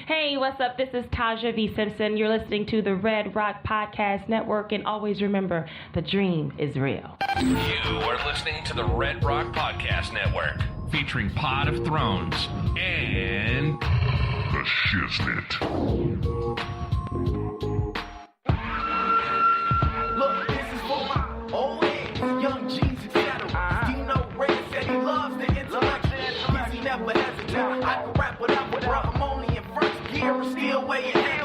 Hey, what's up? This is Taja V. Simpson. You're listening to the Red Rock Podcast Network, and always remember, the dream is real. You are listening to the Red Rock Podcast Network, featuring Pod of Thrones and the Shiznit. Look, this is for my old heads, young G's, etc. Dino Red said he loves the intellect. Yes, he never hesitates. I can rap whatever, bro. I'm only in first gear, still weighing heavy.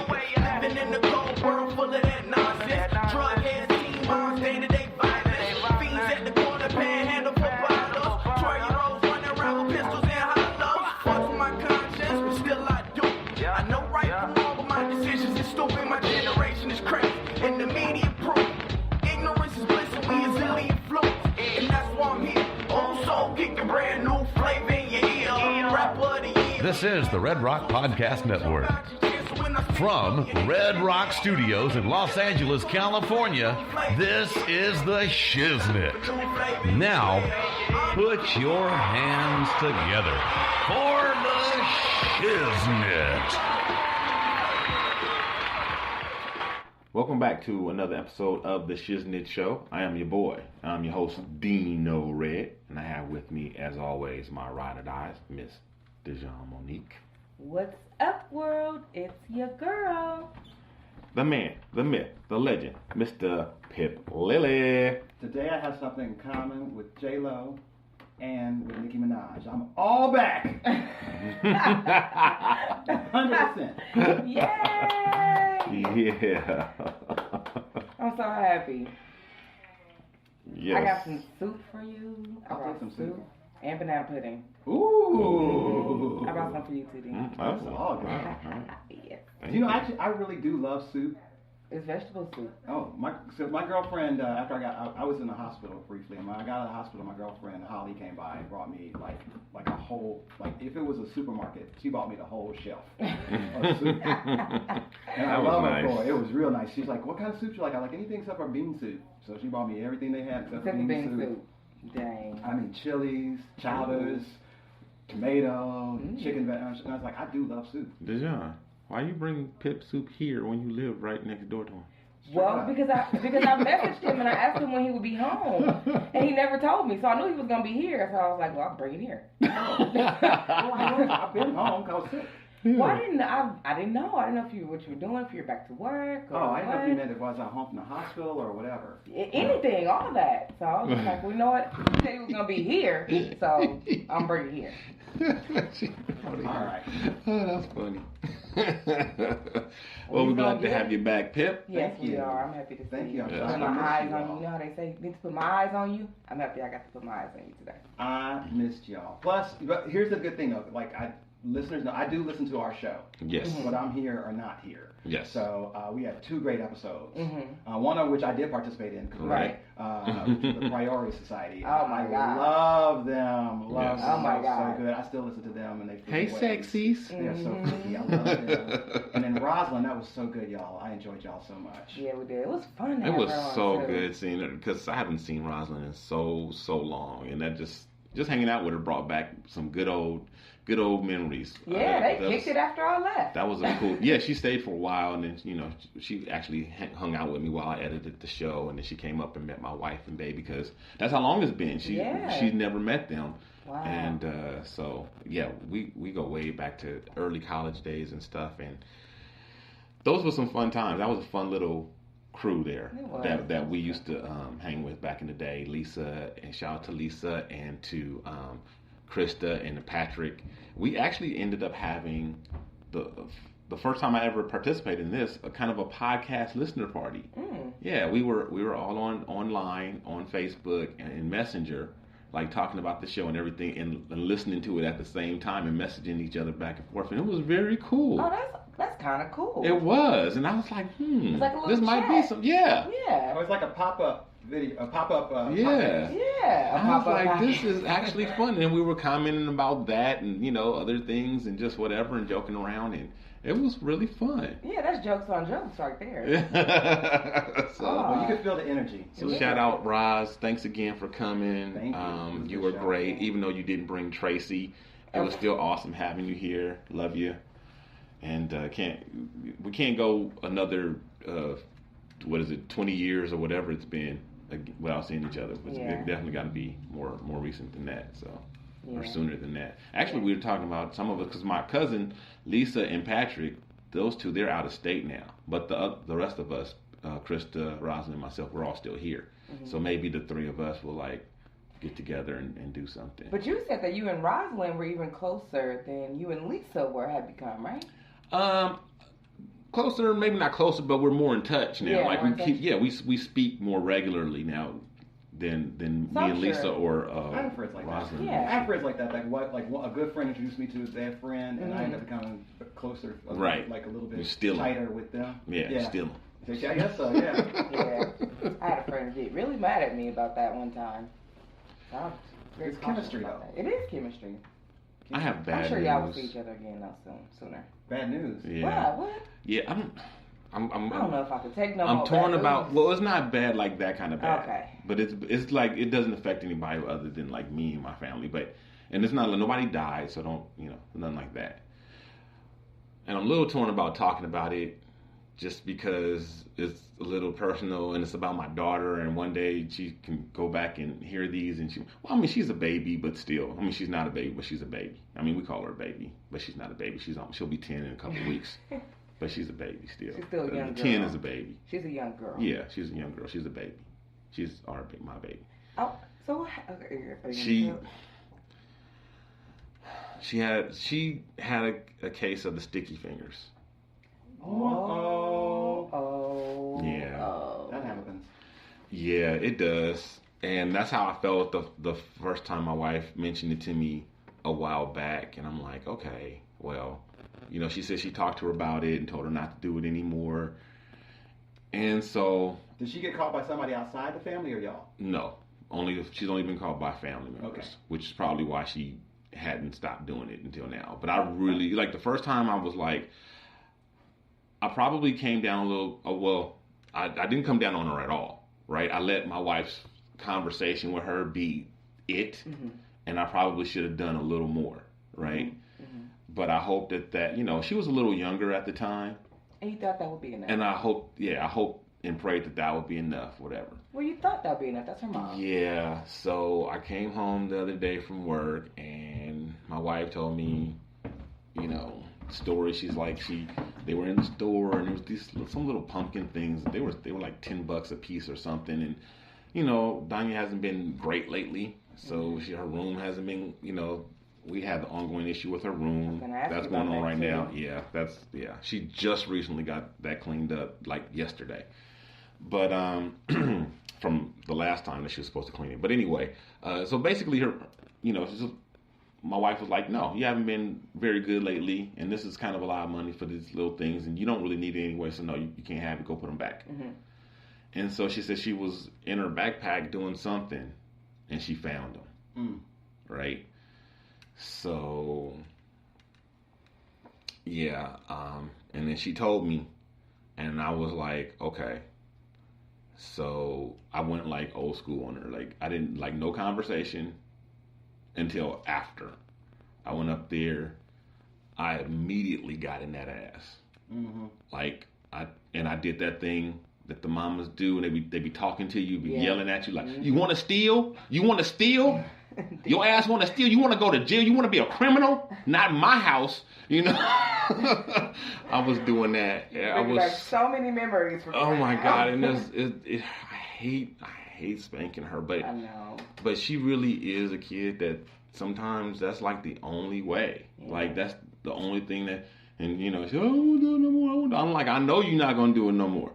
Living in the cold world full of that nonsense. Drug heads, teen moms, day-to-day violence. Fiends at the corner, panhandle for bottles. 12-year-olds running around with pistols and hollows. Fuck my conscience, but still I do. I know right from wrong, but my decisions is stupid. My generation is crazy, and the media proof. Ignorance is bliss, and we is illy influenced. And that's why I'm here. Old soul kicking brand new flavor in your ear. Rapper of the year. This is the Red Rock Podcast Network. From Red Rock Studios in Los Angeles, California, this is the Shiznit. Now, put your hands together for the Shiznit. Welcome back to another episode of the Shiznit Show. I am your boy. I'm your host, Dino Red, and I have with me, as always, my ride or dies, Miss Dejan Monique. What's up, world? It's your girl. The man, the myth, the legend, Mr. Pip Lily. Today I have something in common with J-Lo and with Nicki Minaj. I'm all back. 100%. Yay! Yeah. I'm so happy. Yes. I got some soup for you. I I'll brought take some soup. and banana pudding. Ooh. I brought some for you too, D. That's all good. Yes. You know, actually, I really do love soup. It's vegetable soup. Oh, my girlfriend, after I was in the hospital briefly, and when I got out of the hospital, my girlfriend, Holly, came by and brought me, like a whole, like, if it was a supermarket, she bought me the whole shelf of soup. And I love nice. it for it. It was real nice. She's like, what kind of soup you like? I like anything except for bean soup. So she bought me everything they had except for bean soup. Dang. I mean, chilies, chowders, tomato, chicken vegetables. And I was like, I do love soup. Dejan, why you bring Pip soup here when you live right next door to him? Well, because I messaged him and I asked him when he would be home, and he never told me, so I knew he was gonna be here. So I was like, well, I'll bring it here. I've been home because I was sick. Well, I didn't know. I didn't know. I didn't know what you were doing. If you were back to work. Or Oh, I didn't know if you what. meant it was at home from the hospital or whatever. Anything, all of that. So I was just like, well, you know what? He said he was gonna be here, so I'm bringing it here. All right. Oh, that's funny. Well, we're glad to have you back, Pip. Yes, Thank we you. are. I'm happy to see Thank you. you. I'm Put sorry I my missed eyes you on all. you. You know how they say, need to put my eyes on you? I'm happy I got to put my eyes on you today. I missed y'all. Plus, but here's the good thing though. Like, listeners know I do listen to our show. Yes. Whether I'm here or not here. Yes. So we had 2 great episodes. Mm-hmm. One of which I did participate in. Right. Which is the Priority Society. Oh, my God. Love them. Love Yes. them. Oh, my God. So good. I still listen to them and they. Hey, sexies. They're so freaky. I love them. And then Rosalind, that was so good, y'all. I enjoyed y'all so much. Yeah, we did. It was fun. to It have was her on, so too. good seeing her because I haven't seen Rosalind in so long, and that just hanging out with her brought back some good old memories. Yeah, they that kicked was- it after I left. That was a cool. Yeah, she stayed for a while, and then she actually hung out with me while I edited the show, and then she came up and met my wife and baby because that's how long it's been. She's never met them. Wow. And so yeah, we go way back to early college days and stuff, and those were some fun times. That was a fun little crew there that we used to hang with back in the day. Lisa, and shout out to Lisa and to Krista and Patrick. We actually ended up having the first time I ever participated in this, a kind of a podcast listener party. Yeah, we were all online on Facebook and in Messenger, like talking about the show and everything, and listening to it at the same time and messaging each other back and forth, and it was very cool. Oh, that's kind of cool. It was, and I was like, It's like a little this might be chat. some, yeah. Yeah. Oh, it's like a pop-up video, a pop-up. Yeah. Yeah. I was like, this is actually fun, and we were commenting about that and other things and just whatever and joking around, and it was really fun. Yeah, that's jokes on jokes right there. So, Well, you could feel the energy. so shout out Roz, thanks again for coming. Thank you. It was a You good were show. great, even though you didn't bring Tracy. It was still awesome having you here. Love you. and we can't go another 20 years or whatever it's been without seeing each other. It's definitely got to be more recent than that. So. Or sooner than that. Actually, we were talking about some of us because my cousin Lisa and Patrick, those two, they're out of state now. But the rest of us, Krista, Rosalind, and myself, we're all still here. So maybe the three of us will like get together and do something. But you said that you and Rosalind were even closer than you and Lisa had become, right? Closer, maybe not closer, but we're more in touch now. Yeah, like we speak more regularly now. Than me and Lisa or I have friends like Rosalind. that. I have friends like that. Like a good friend introduced me to their friend, and I ended up becoming closer, like a little bit tighter with them. Still. I guess so. Yeah. I had a friend who get really mad at me about that one time. It's chemistry, though. It is chemistry. I have bad news. I'm sure y'all will see each other again sooner. Bad news. Yeah. What? Yeah, I don't know if I could take no more. I'm torn about. Well, it's not bad like that kind of bad. Okay. But it's like it doesn't affect anybody other than like me and my family. And it's not nobody died, so don't nothing like that. And I'm a little torn about talking about it, just because it's a little personal and it's about my daughter. And one day she can go back and hear these, and she's a baby, but still, she's not a baby, but she's a baby. We call her a baby, but she's not a baby. She'll be 10 in a couple of weeks. But she's a baby still. She's still a young girl. 10 is a baby. She's a young girl. Yeah, she's a young girl. She's a baby. She's my baby. Oh, so what? Okay, she had a case of the sticky fingers. Oh. Yeah. Oh. That happens. Yeah, it does. And that's how I felt the first time my wife mentioned it to me a while back. And I'm like, okay, well. She said she talked to her about it and told her not to do it anymore. And so... Did she get caught by somebody outside the family or y'all? No. She's only been caught by family members. Which is probably why she hadn't stopped doing it until now. But I really... Like, the first time I was like... I probably came down a little... I didn't come down on her at all. Right? I let my wife's conversation with her be it. Mm-hmm. And I probably should have done a little more. Right? Mm-hmm. But I hope that she was a little younger at the time. And you thought that would be enough. And I hope and prayed that would be enough, whatever. Well, you thought that would be enough. That's her mom. Yeah. So I came home the other day from work, and my wife told me, story. She's like, they were in the store, and there was some little pumpkin things. They were like $10 a piece or something. And, Danya hasn't been great lately. So her room hasn't been, we had the ongoing issue with her room. That's going on right now. Yeah, she just recently got that cleaned up, like yesterday. But from the last time that she was supposed to clean it. But anyway, so basically my wife was like, no, you haven't been very good lately, and this is kind of a lot of money for these little things, and you don't really need it anyway, so no, you can't have it. Go put them back. Mm-hmm. And so she said she was in her backpack doing something, and she found them. Right? So, yeah, and then she told me, and I was like, okay. So I went like old school on her. Like, I didn't, like, no conversation until after. I went up there, I immediately got in that ass. Mm-hmm. Like, I did that thing that the mamas do, and they be talking to you, be yelling at you like, you want to steal? You want to steal? Your ass want to steal? You want to go to jail? You want to be a criminal? Not in my house, I was doing that. I was like so many memories from oh my God, and I hate spanking her, but I know. But she really is a kid that sometimes that's like the only way. Yeah. Like that's the only thing that, and she said, oh, I won't do it no more. I'm like, I know you're not gonna do it no more.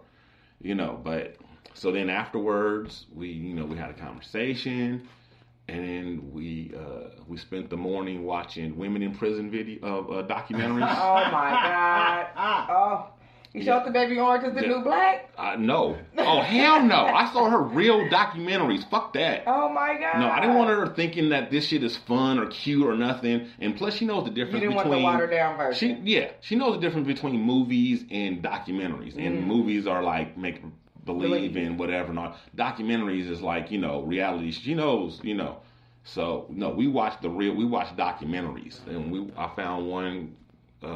But so then afterwards we had a conversation, and then we spent the morning watching women in prison documentaries. Oh my God! Oh, you showed the baby Orange is the New Black? No. Oh hell no! I saw her real documentaries. Fuck that. Oh my God! No, I didn't want her thinking that this shit is fun or cute or nothing. And plus, she knows the difference between. You didn't want the watered down version. She knows the difference between movies and documentaries. And movies are like make believe in whatever. Not documentaries is like reality. She knows So no, we watched documentaries, and I found one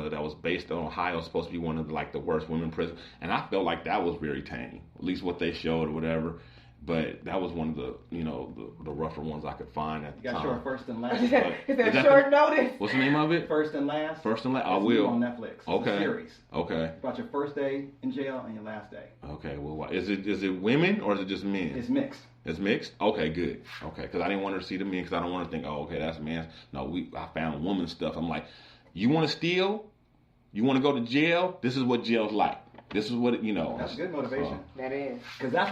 that was based on Ohio, supposed to be one of the worst women prisons, and I felt like that was very tame, at least what they showed or whatever. But that was one of the the rougher ones I could find at the You got time. short first and last. Is that short notice? What's the name of it? First and last. First and last. I It's will. on Netflix. It's Okay. a series. Okay. About your first day in jail and your last day. Okay. Well, is it women or is it just men? It's mixed. It's mixed? Okay, good. Okay, because I didn't want her to see the men because I don't want her to think, oh, okay, that's man. No, I found woman stuff. I'm like, you want to steal? You want to go to jail? This is what jail's like. This is what, That's good motivation. That is. Because that's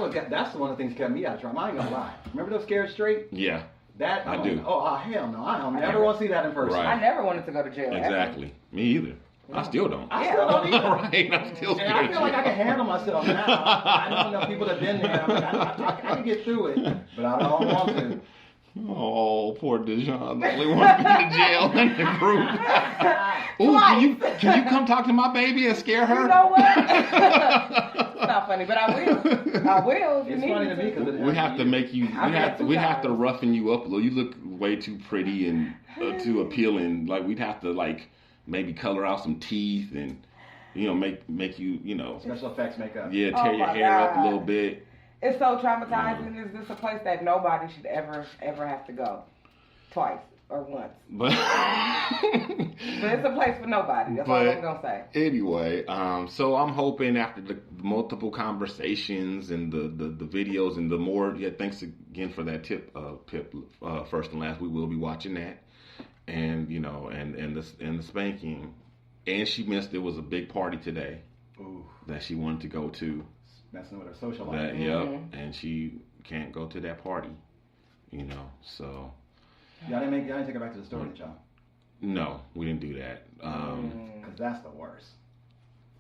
one of the things that kept me out of trouble. I ain't gonna lie. Remember those Scared Straight? Yeah. That I do. Oh, hell no. I don't never want to see that in person. Right. I never wanted to go to jail. Exactly. Me either. I still don't. I still don't either. Right, I'm still And scared I of feel like I jail. can handle myself now. I know enough people that have been there. I'm like, I can get through it, but I don't want to. Oh, poor Dijon. The only one to go to jail in the group. Ooh, can you come talk to my baby and scare her? You know what? It's not funny, but I will. I will. If you It's need funny to me because We have to make you. We have to times. roughen you up a little. You look way too pretty and too appealing. Like we'd have to maybe color out some teeth and make you special effects makeup. tear Oh your my hair up a God. little bit. It's so traumatizing. It's just a place that nobody should ever have to go. Twice or once. But But it's a place for nobody. That's all I'm going to say. anyway, so I'm hoping after the multiple conversations and the videos and the more, thanks again for that tip, Pip, first and last, we will be watching that. And, and the spanking. And she missed, it was a big party today. Ooh, That she wanted to go to. messing with her social life. And she can't go to that party, so. Y'all didn't take her back to the store, did y'all? No, we didn't do that. Because that's the worst.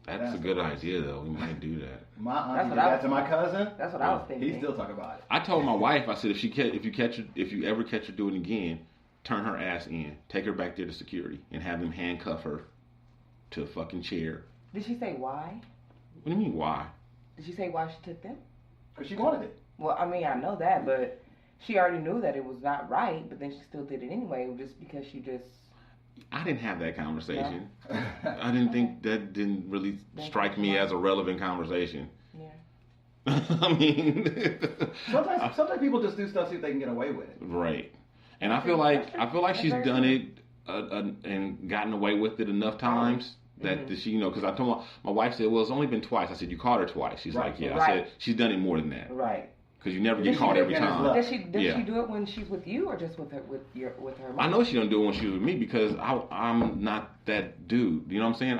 That's a good idea, though. We might do that. My That's auntie what did I that was to my cousin. That's what I was thinking. He still talk about it. I told my wife, I said, if you ever catch her doing it again, turn her ass in, take her back there to security, and have them handcuff her to a fucking chair. Did she say why? What do you mean, why? Did she say why she took them? Because she wanted it. Well, I mean, I know that, but she already knew that it was not right, but then she still did it anyway, just because she just... I didn't have that conversation. I didn't think that didn't really strike me as a relevant conversation. Yeah. I mean, Sometimes people just do stuff so they can get away with it. right. And I feel like she's done it and gotten away with it enough times that she, because I told my wife said, well, it's only been twice. I said, you caught her twice. She's like, yeah. I said, she's done it more than that. Right. Because you never get caught every time. Does she do it when she's with you or just with her mom? I know she don't do it when she's with me because I'm not that dude. You know what I'm saying?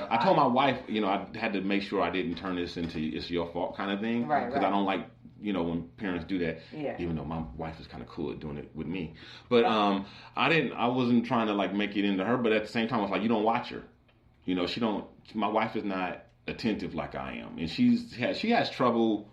I told my wife, I had to make sure I didn't turn this into it's your fault kind of thing. Right. Because I don't like, when parents do that. Yeah. Even though my wife is kind of cool at doing it with me. But I wasn't trying to make it into her. But at the same time, I was like, you don't watch her. My wife is not attentive like I am. And she has trouble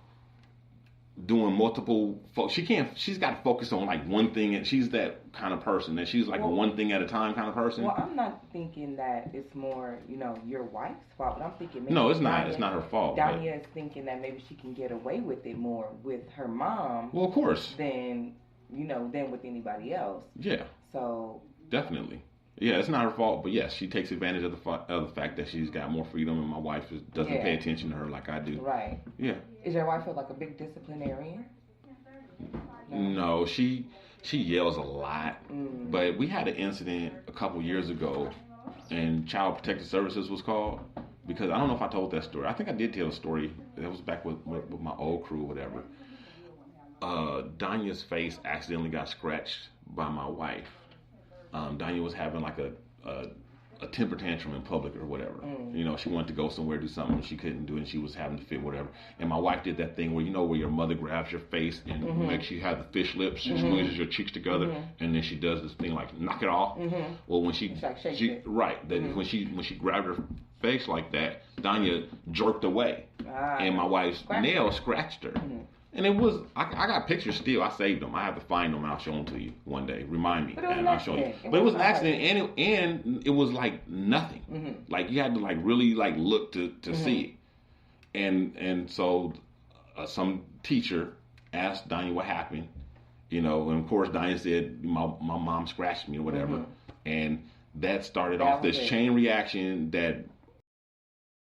doing multiple she's got to focus on one thing, and she's that kind of person that she's one thing at a time kind of person. Well, I'm not thinking that it's more your wife's fault, but I'm thinking maybe it's not her fault. Danya is thinking that maybe she can get away with it more with her mom, well, of course, than with anybody else. Yeah, so definitely. Yeah, it's not her fault, but yes, she takes advantage of the fact that she's got more freedom, and my wife doesn't pay attention to her like I do. Right. Yeah. Is your wife like a big disciplinarian? No, she yells a lot. But we had an incident a couple years ago, and Child Protective Services was called because I don't know if I told that story. I think I did tell the story. That was back with my old crew or whatever. Danya's face accidentally got scratched by my wife. Danya was having a temper tantrum in public or whatever. She wanted to go somewhere, do something, and she couldn't do it, and she was having to fit whatever. And my wife did that thing where, where your mother grabs your face and makes you have the fish lips, she squeezes your cheeks together, and then she does this thing knock it off. Well, when she when she grabbed her face like that, Danya jerked away, and my wife's nail scratched her. And it was, I got pictures still. I saved them. I have to find them and I'll show them to you one day. Remind me. And I'll show you. But it was an accident and it was nothing. You had to really look to see it. And so some teacher asked Danya what happened. And of course Danya said, my mom scratched me or whatever. And that started That off was this it. chain reaction that